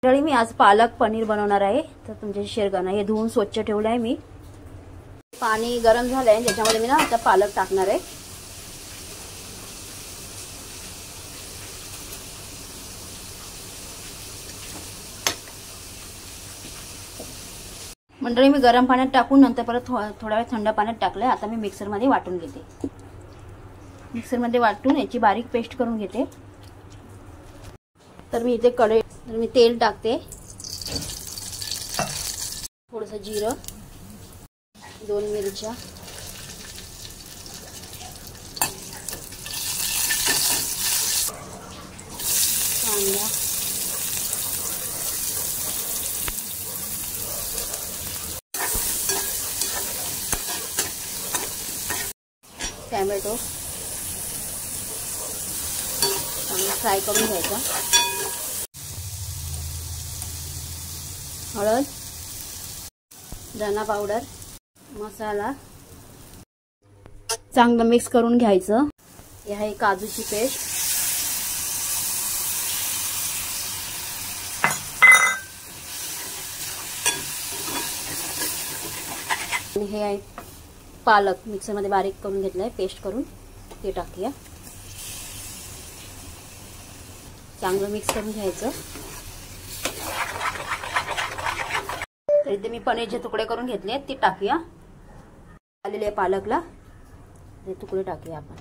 मंडळी मी आज पालक पनीर बनवणार आहे, तर तुमच्याशी शेअर करणार. हे धुवून स्वच्छ ठेवलं आहे मी. पाणी गरम झालंय, त्याच्यामध्ये मी ना आता पालक टाकणार आहे. मंडळी मी गरम पाण्यात टाकून नंतर परत थोडा वेळ थंड पाण्यात टाकलंय. आता मी मिक्सरमध्ये वाटून घेते. मिक्सरमध्ये वाटून याची बारीक पेस्ट करून घेते. तर मी इथे कढईत मी तेल टाकते, थोडंसं जिरं, 2 मिरच्या, कांदा, टोमॅटो चांगलं फ्राय करून घ्यायचा. हळद, धना पावडर, मसाला चांगलं मिक्स करून घ्यायचं. हे आहे काजूची पेस्ट, आणि हे आहे पालक मिक्सरमध्ये बारीक करून घेतलंय, पेस्ट करून ते टाकूया. चांगलं मिक्स करून घ्यायचं. तर इथे मी पनीरचे तुकडे करून घेतले, ते टाकूया. आलेले पालकला हे तुकडे टाकूया आपण.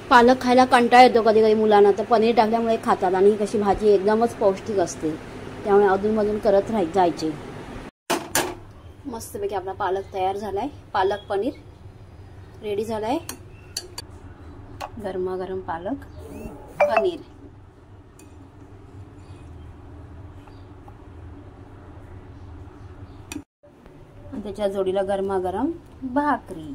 पालक खायला कंटाळा येतो कधी कधी मुलांना, तर पनीर टाकल्यामुळे खातात. आणि ही कशी भाजी एकदमच पौष्टिक असते, त्यामुळे अधूनमधून करत जायचे. मस्तपैकी आपला पालक तयार झालाय. पालक पनीर रेडी झालाय. गरमागरम पालक पनीर, त्याच्या जोडीला गरमागरम भाकरी.